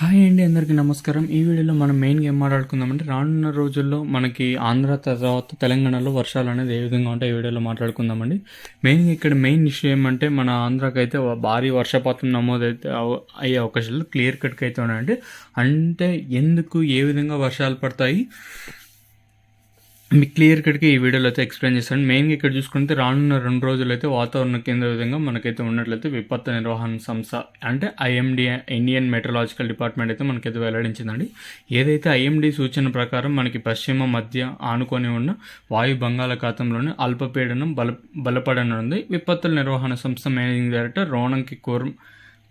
Hi అండి, అందరికీ నమస్కారం. ఈ వీడియోలో మనం మెయిన్గా ఏం మాట్లాడుకుందామంటే రానున్న రోజుల్లో మనకి ఆంధ్ర తర్వాత తెలంగాణలో వర్షాలు అనేది ఏ విధంగా ఉంటాయి ఈ వీడియోలో మాట్లాడుకుందామండి. మెయిన్గా ఇక్కడ మెయిన్ ఇష్యూ ఏమంటే మన ఆంధ్రాకి అయితే భారీ వర్షపాతం నమోదైతే అయ్యే అవకాశాలు క్లియర్ కట్గా అయితే ఉన్నాయండి. అంటే ఎందుకు ఏ విధంగా వర్షాలు పడతాయి మీకు క్లియర్ కట్గా ఈ వీడియోలో అయితే ఎక్స్ప్లెయిన్ చేస్తాను. మెయిన్గా ఇక్కడ చూసుకుంటే రానున్న 2 రోజులు అయితే వాతావరణ కేంద్ర విధంగా మనకైతే ఉన్నట్లయితే విపత్తు నిర్వహణ సంస్థ అంటే ఐఎండీ ఇండియన్ మెట్రలాజికల్ డిపార్ట్మెంట్ అయితే మనకైతే వెల్లడించిందండి. ఏదైతే ఐఎండీ సూచన ప్రకారం మనకి పశ్చిమ మధ్య ఆనుకొని ఉన్న వాయు బంగాళాఖాతంలోని అల్పపీడనం బలపడనుంది. విపత్తుల నిర్వహణ సంస్థ మేనేజింగ్ డైరెక్టర్ రోనంకి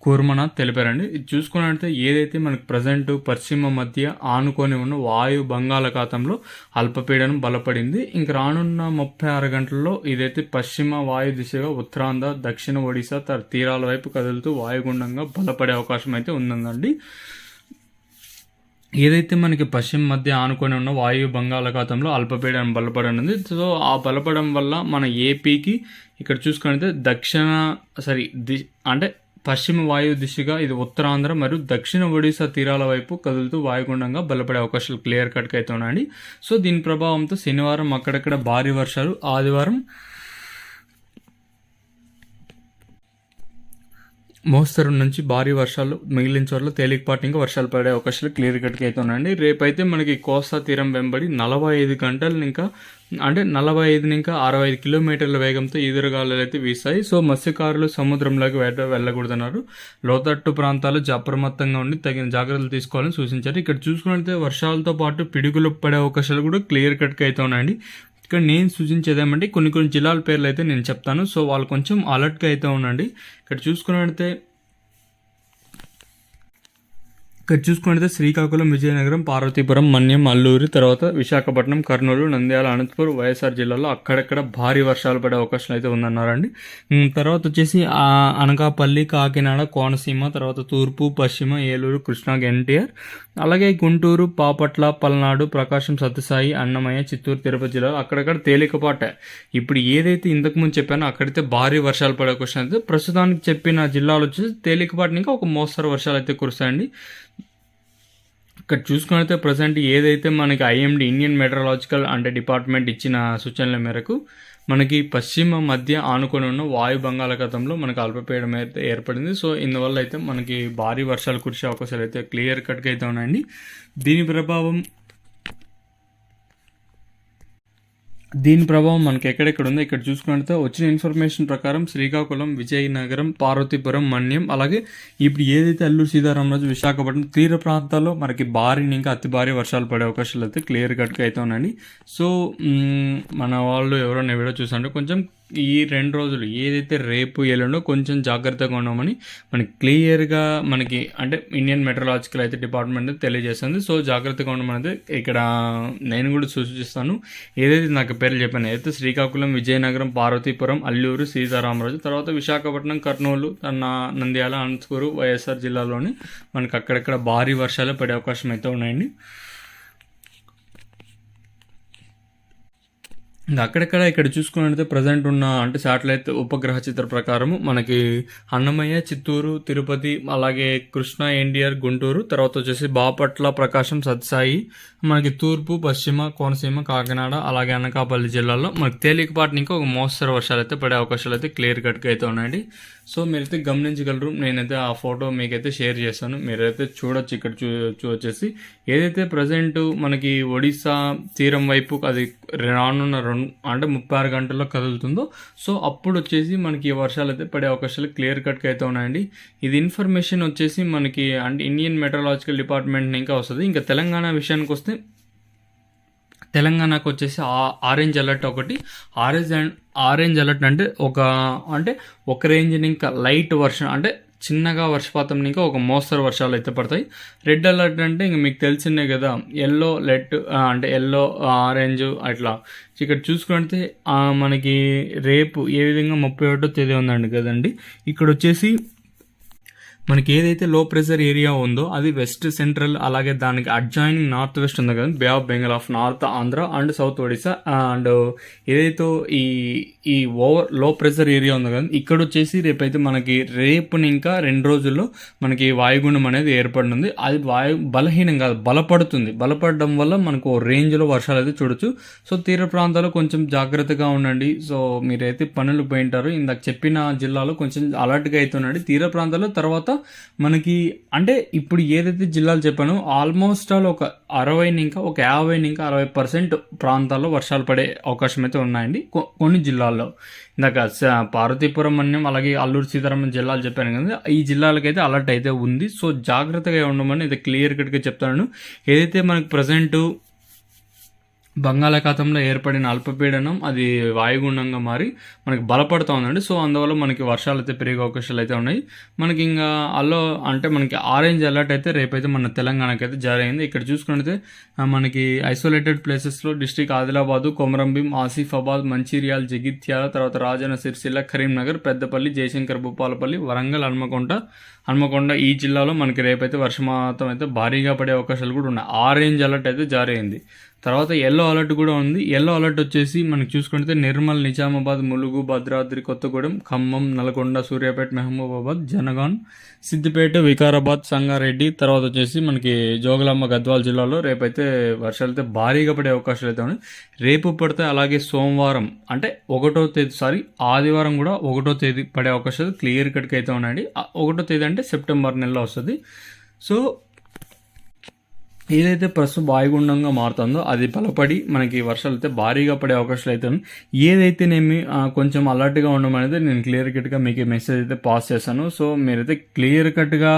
కూర్మనాథ్ తెలిపారండి. ఇది చూసుకున్నట్లయితే ఏదైతే మనకు ప్రజెంట్ పశ్చిమ మధ్య ఆనుకొని ఉన్న వాయు బంగాళాఖాతంలో అల్పపీడనం బలపడింది. ఇంక రానున్న 36 గంటల్లో ఇదైతే పశ్చిమ వాయు దిశగా ఉత్తరాంధ్ర, దక్షిణ ఒడిశా తీరాల వైపు కదులుతూ వాయుగుండంగా బలపడే అవకాశం అయితే ఉందండి. ఏదైతే మనకి పశ్చిమ మధ్య ఆనుకొని ఉన్న వాయు బంగాళాఖాతంలో అల్పపీడనం బలపడనుంది. సో ఆ బలపడడం వల్ల మన ఏపీకి ఇక్కడ చూసుకున్నట్లయితే అంటే పశ్చిమ వాయు దిశగా ఇది ఉత్తరాంధ్ర మరియు దక్షిణ ఒడిశా తీరాల వైపు కదులుతూ వాయుగుండంగా బలపడే అవకాశాలు క్లియర్ కట్గా అయితే ఉన్నాయండి. సో దీని ప్రభావంతో శనివారం అక్కడక్కడ భారీ వర్షాలు, ఆదివారం మోస్తరు నుంచి భారీ వర్షాలు, మిగిలిన చోట్ల తేలికపాటి ఇంకా వర్షాలు పడే అవకాశాలు క్లియర్ కట్గా అయితే ఉన్నాయండి. రేపైతే మనకి కోస్తా తీరం వెంబడి 45 గంటలు ఇంకా 65 కిలోమీటర్ల వేగంతో ఈదురుగాలులు అయితే వీస్తాయి. సో మత్స్యకారులు సముద్రంలోకి వెళ్ళకూడదన్నారు. లోతట్టు ప్రాంతాలు అప్రమత్తంగా ఉండి తగిన జాగ్రత్తలు తీసుకోవాలని సూచించారు. ఇక్కడ చూసుకున్నట్లయితే వర్షాలతో పాటు పిడుగులు పడే అవకాశాలు కూడా క్లియర్ కట్గా అయితే ఉన్నాయండి. ఇక్కడ నేను సూచించేది ఏమంటే కొన్ని జిల్లాల పేర్లు అయితే నేను చెప్తాను. సో వాళ్ళు కొంచెం అలర్ట్గా అయితే ఉండండి. ఇక్కడ చూసుకున్నట్లయితే శ్రీకాకుళం, విజయనగరం, పార్వతీపురం, మన్యం, అల్లూరు, తర్వాత విశాఖపట్నం, కర్నూలు, నంద్యాల, అనంతపురం, వైఎస్ఆర్ జిల్లాలో అక్కడక్కడ భారీ వర్షాలు పడే అవకాశాలు అయితే ఉందన్నారండి. తర్వాత వచ్చేసి అనకాపల్లి, కాకినాడ, కోనసీమ, తర్వాత తూర్పు, పశ్చిమ, ఏలూరు, కృష్ణా, ఎన్టీఆర్, అలాగే గుంటూరు, బాపట్ల, పల్నాడు, ప్రకాశం, సత్యసాయి, అన్నమయ్య, చిత్తూరు, తిరుపతి జిల్లాలో అక్కడక్కడ తేలికపాటే. ఇప్పుడు ఏదైతే ఇంతకుముందు చెప్పానో అక్కడైతే భారీ వర్షాలు పడే అవకాశం అయితే ప్రస్తుతానికి చెప్పిన జిల్లాలు వచ్చేసి తేలికపాటి ఇంకా ఒక మోస్తరు వర్షాలు అయితే కురుస్తాయండి. ఇక్కడ చూసుకున్నైతే ప్రజెంట్ ఏదైతే మనకి ఐఎండీ ఇండియన్ మెట్రలాజికల్ అంటే డిపార్ట్మెంట్ ఇచ్చిన సూచనల మేరకు మనకి పశ్చిమ మధ్య ఆనుకొని ఉన్న వాయు బంగాళాఖాతంలో మనకి అల్పపీడనం అయితే ఏర్పడింది. సో ఇందువల్ల అయితే మనకి భారీ వర్షాలు కురిసే అవకాశాలు అయితే క్లియర్ కట్గా అయితే ఉన్నాయండి. దీని ప్రభావం మనకి ఎక్కడెక్కడ ఉందో ఇక్కడ చూసుకున్నట్లయితే వచ్చిన ఇన్ఫర్మేషన్ ప్రకారం శ్రీకాకుళం, విజయనగరం, పార్వతీపురం, మన్యం, అలాగే ఇప్పుడు ఏదైతే అల్లూరు సీతారామరాజు, విశాఖపట్నం తీర ప్రాంతాల్లో మనకి భారీ ఇంకా అతి భారీ వర్షాలు పడే అవకాశాలు అయితే క్లియర్ కట్గా అయితే ఉన్నాయండి. సో మన వాళ్ళు ఎవరైనా వీడియో చూసారంటే కొంచెం ఈ 2 రోజులు ఏదైతే రేపు ఎల్లుండో కొంచెం జాగ్రత్తగా ఉన్నామని మనకి క్లియర్గా మనకి అంటే ఇండియన్ మెట్రలాజికల్ అయితే డిపార్ట్మెంట్ తెలియజేస్తుంది. సో జాగ్రత్తగా ఉండమని ఇక్కడ నేను కూడా సూచిస్తాను. ఏదైతే నాకు పేర్లు చెప్పాను, ఏదైతే శ్రీకాకుళం, విజయనగరం, పార్వతీపురం, అల్లూరు సీతారామరాజు, తర్వాత విశాఖపట్నం, కర్నూలు, నంద్యాల, అనంతపురం, వైఎస్ఆర్ జిల్లాలోని మనకి అక్కడక్కడ భారీ వర్షాలు పడే అవకాశం అయితే ఉన్నాయండి. అక్కడక్కడ ఇక్కడ చూసుకున్నట్లయితే ప్రజెంట్ ఉన్న అంటే శాటిలైట్ ఉపగ్రహ చిత్ర ప్రకారము మనకి అన్నమయ్య, చిత్తూరు, తిరుపతి, అలాగే కృష్ణా, ఎన్టీఆర్, గుంటూరు, తర్వాత వచ్చేసి బాపట్ల, ప్రకాశం, సత్యసాయి, మనకి తూర్పు, పశ్చిమ, కోనసీమ, కాకినాడ, అలాగే అనకాపల్లి జిల్లాల్లో మనకి తేలికపాటి ఇంకా ఒక మోస్తరు వర్షాలు అయితే పడే అవకాశాలు అయితే క్లియర్ కట్గా అయితే ఉన్నాయండి. సో మీరైతే గమనించగలరు. నేనైతే ఆ ఫోటో మీకైతే షేర్ చేస్తాను, మీరైతే చూడొచ్చు. ఇక్కడ వచ్చేసి ఏదైతే ప్రజెంట్ మనకి ఒడిశా తీరం వైపు అది రానున్న 36 గంటల్లో కదులుతుందో సో అప్పుడు వచ్చేసి మనకి వర్షాలు అయితే పడే అవకాశాలు క్లియర్ కట్గా అయితే ఉన్నాయండి. ఇది ఇన్ఫర్మేషన్ వచ్చేసి మనకి అంటే ఇండియన్ మెట్రలాజికల్ డిపార్ట్మెంట్ ఇంకా వస్తుంది. ఇంకా తెలంగాణ విషయానికి వస్తే తెలంగాణకు వచ్చేసి ఆరెంజ్ అలర్ట్ ఒకటి. ఆరెంజ్ అలర్ట్ అంటే ఒక రేంజ్ ఇంకా లైట్ వర్షం అంటే చిన్నగా వర్షపాతం ఇంకా ఒక మోస్తరు వర్షాలు అయితే పడతాయి. రెడ్ అలర్ట్ అంటే ఇంక మీకు తెలిసిందే కదా, ఎల్లో ఆరెంజ్ అట్లా. ఇక్కడ చూసుకుంటే మనకి రేపు ఏ విధంగా 31వ తేదీ ఉందండి కదండి. ఇక్కడ వచ్చేసి మనకి ఏదైతే లో ప్రెషర్ ఏరియా ఉందో అది వెస్ట్ సెంట్రల్, అలాగే దానికి అడ్జాయినింగ్ నార్త్ వెస్ట్ ఉంది కదా, bay of Bengal of north Andhra and south Odisha, and ఏదైతే ఈ లో ప్రెషర్ ఏరియా ఉంది కదా, ఇక్కడ వచ్చేసి రేపైతే మనకి రేపుని ఇంకా 2 రోజుల్లో మనకి వాయుగుండం అనేది ఏర్పడుతుంది. అది బలహీనం కాదు, బలపడడం వల్ల మనకు రేంజ్లో వర్షాలు అయితే చూడొచ్చు. సో తీర ప్రాంతాల్లో కొంచెం జాగ్రత్తగా ఉండండి. సో మీరైతే పనులు పోయింటారు, ఇందాక చెప్పిన జిల్లాలో కొంచెం అలర్ట్గా అయితే ఉండండి. తీర ప్రాంతాల్లో తర్వాత మనకి అంటే ఇప్పుడు ఏదైతే జిల్లాలు చెప్పానో ఆల్మోస్ట్ ఆల్ ఒక 50% ప్రాంతాల్లో వర్షాలు పడే అవకాశం అయితే ఉన్నాయండి కొన్ని జిల్లాల్లో. ఇందాక పార్వతీపురం మన్యం అలాగే అల్లూరు సీతారామన్ జిల్లాలు చెప్పాను కదా, ఈ జిల్లాలకైతే అలర్ట్ అయితే ఉంది. సో జాగ్రత్తగా ఉండమని ఇది క్లియర్ కట్గా చెప్తాను. ఏదైతే మనకు ప్రజెంట్ బంగాళాఖాతంలో ఏర్పడిన అల్పపీడనం అది వాయుగుండంగా మారి మనకి బలపడుతూ ఉందండి. సో అందువల్ల మనకి వర్షాలు అయితే పెరిగే అవకాశాలు అయితే ఉన్నాయి. మనకి ఇంకా మనకి ఆరెంజ్ అలర్ట్ అయితే రేపైతే మన తెలంగాణకి అయితే జారీ అయింది. ఇక్కడ చూసుకుంటే మనకి ఐసోలేటెడ్ ప్లేసెస్లో డిస్ట్రిక్ట్ ఆదిలాబాదు, కొమరంభీం, ఆసిఫాబాద్, మంచిర్యాల, జగిత్యాల, తర్వాత రాజన్న సిరిసిల్ల, కరీంనగర్, పెద్దపల్లి, జయశంకర్, భూపాలపల్లి, వరంగల్, హన్మకొండ ఈ జిల్లాలో మనకి రేపైతే వర్షపాతం అయితే భారీగా పడే అవకాశాలు కూడా ఉన్నాయి. ఆరెంజ్ అలర్ట్ అయితే జారీ అయింది. తర్వాత ఎల్లో అలర్ట్ కూడా ఉంది. ఎల్లో అలర్ట్ వచ్చేసి మనకి చూసుకుంటే నిర్మల్, నిజామాబాద్, ములుగు, భద్రాద్రి కొత్తగూడెం, ఖమ్మం, నల్గొండ, సూర్యాపేట, మహబూబాబాద్, జనగాన్, సిద్దిపేట, వికారాబాద్, సంగారెడ్డి, తర్వాత వచ్చేసి మనకి జోగులాంబ, గద్వాల జిల్లాలో రేపైతే వర్షాలు అయితే భారీగా పడే అవకాశాలు అయితే ఉన్నాయి. రేపు పడితే అలాగే సోమవారం అంటే ఆదివారం కూడా 1వ తేదీ పడే అవకాశాలు క్లియర్ కట్గా అయితే ఉన్నాయండి. 1వ తేదీ అంటే సెప్టెంబర్ నెలలో వస్తుంది. సో ఏదైతే ప్రస్తుతం వాయుగుండంగా మారుతుందో అది బలపడి మనకి వర్షాలు అయితే భారీగా పడే అవకాశాలు అయితే ఉన్నాయి. ఏదైతేనేమి కొంచెం అలర్ట్గా ఉండడం అనేది నేను క్లియర్ కట్గా మీకు మెసేజ్ అయితే పాస్ చేశాను. సో మీరైతే క్లియర్ కట్గా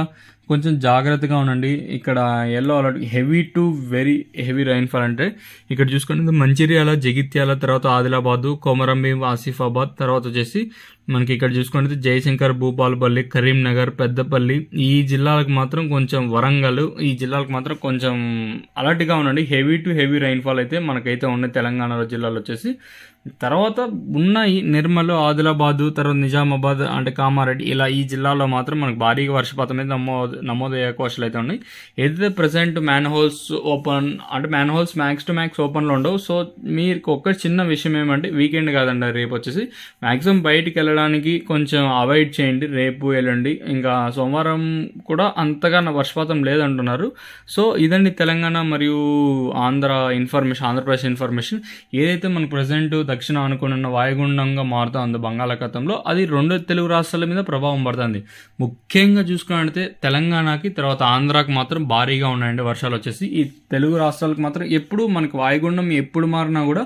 కొంచెం జాగ్రత్తగా ఉండండి. ఇక్కడ yellow alert heavy to very heavy rainfall అంటే ఇక్కడ చూసుకుంటే మంచిర్యాల, జగిత్యాల, తర్వాత ఆదిలాబాదు, కొమరంభీం, ఆసిఫాబాద్, తర్వాత వచ్చేసి మనకి ఇక్కడ చూసుకుంటే జయశంకర్, భూపాలపల్లి, కరీంనగర్, పెద్దపల్లి ఈ జిల్లాలకు మాత్రం కొంచెం, వరంగల్ ఈ జిల్లాలకు మాత్రం కొంచెం అలర్ట్గా ఉండండి. హెవీ టు హెవీ రైన్ఫాల్ అయితే మనకైతే ఉన్నాయి తెలంగాణ జిల్లాలో వచ్చేసి. తర్వాత ఉన్నాయి నిర్మల్, ఆదిలాబాదు, తర్వాత నిజామాబాద్ అంటే కామారెడ్డి ఇలా ఈ జిల్లాలో మాత్రం మనకు భారీగా వర్షపాతం అయితే నమోదయ్యే అవకాశాలు అయితే ఉన్నాయి. ఏదైతే present man holes max to max ఓపెన్లో ఉండవు. సో మీకు ఒక్క చిన్న విషయం ఏమంటే వీకెండ్ కాదండి, రేపు వచ్చేసి మ్యాక్సిమం బయటికి వెళ్ళడానికి కొంచెం అవాయిడ్ చేయండి. రేపు వెళ్ళండి. ఇంకా సోమవారం కూడా అంతగా వర్షపాతం లేదంటున్నారు. సో ఇదండి తెలంగాణ మరియు ఆంధ్రప్రదేశ్ ఇన్ఫర్మేషన్. ఏదైతే మనకు ప్రజెంట్ దక్షిణ అనుకున్న వాయుగుండంగా మారుతుంది బంగాళాఖాతంలో, అది 2 తెలుగు రాష్ట్రాల మీద ప్రభావం పడుతుంది. ముఖ్యంగా చూసుకున్నట్లయితే తెలంగాణకి తర్వాత ఆంధ్రాకి మాత్రం భారీగా ఉన్నాయండి వర్షాలు వచ్చేసి. ఈ తెలుగు రాష్ట్రాలకు మాత్రం ఎప్పుడు మనకి వాయుగుండం ఎప్పుడు మారినా కూడా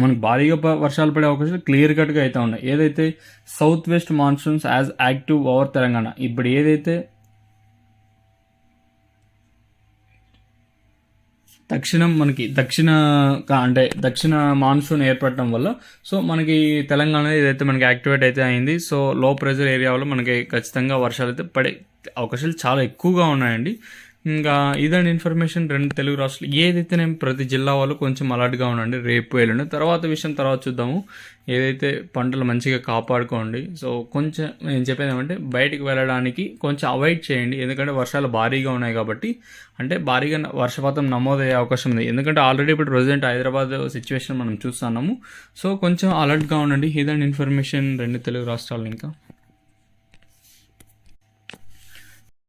మనకు భారీగా వర్షాలు పడే అవకాశాలు క్లియర్ కట్గా అయితే ఉన్నాయి. ఏదైతే south west monsoons as active over Telangana, ఇప్పుడు ఏదైతే దక్షిణ మాన్సూన్ ఏర్పడటం వల్ల సో మనకి తెలంగాణ ఏదైతే మనకి యాక్టివేట్ అయితే అయింది. సో లో ప్రెషర్ ఏరియాలో మనకి ఖచ్చితంగా వర్షాలు అయితే పడే అవకాశాలు చాలా ఎక్కువగా ఉన్నాయండి. ఇంకా ఇదండి ఇన్ఫర్మేషన్. 2 తెలుగు రాష్ట్రాలు ఏదైతే నేను ప్రతి జిల్లా వాళ్ళు కొంచెం అలర్ట్గా ఉండండి. రేపు వెళ్ళండి, తర్వాత చూద్దాము. ఏదైతే పంటలు మంచిగా కాపాడుకోండి. సో కొంచెం నేను చెప్పేది ఏమంటే బయటికి వెళ్ళడానికి కొంచెం అవాయిడ్ చేయండి, ఎందుకంటే వర్షాలు భారీగా ఉన్నాయి కాబట్టి. అంటే భారీగా వర్షపాతం నమోదయ్యే అవకాశం ఉంది, ఎందుకంటే ఆల్రెడీ ఇప్పుడు ప్రజెంట్ హైదరాబాద్ సిచ్యువేషన్ మనం చూస్తున్నాము. సో కొంచెం అలర్ట్గా ఉండండి. ఇదండి ఇన్ఫర్మేషన్ 2 తెలుగు రాష్ట్రాలు. ఇంకా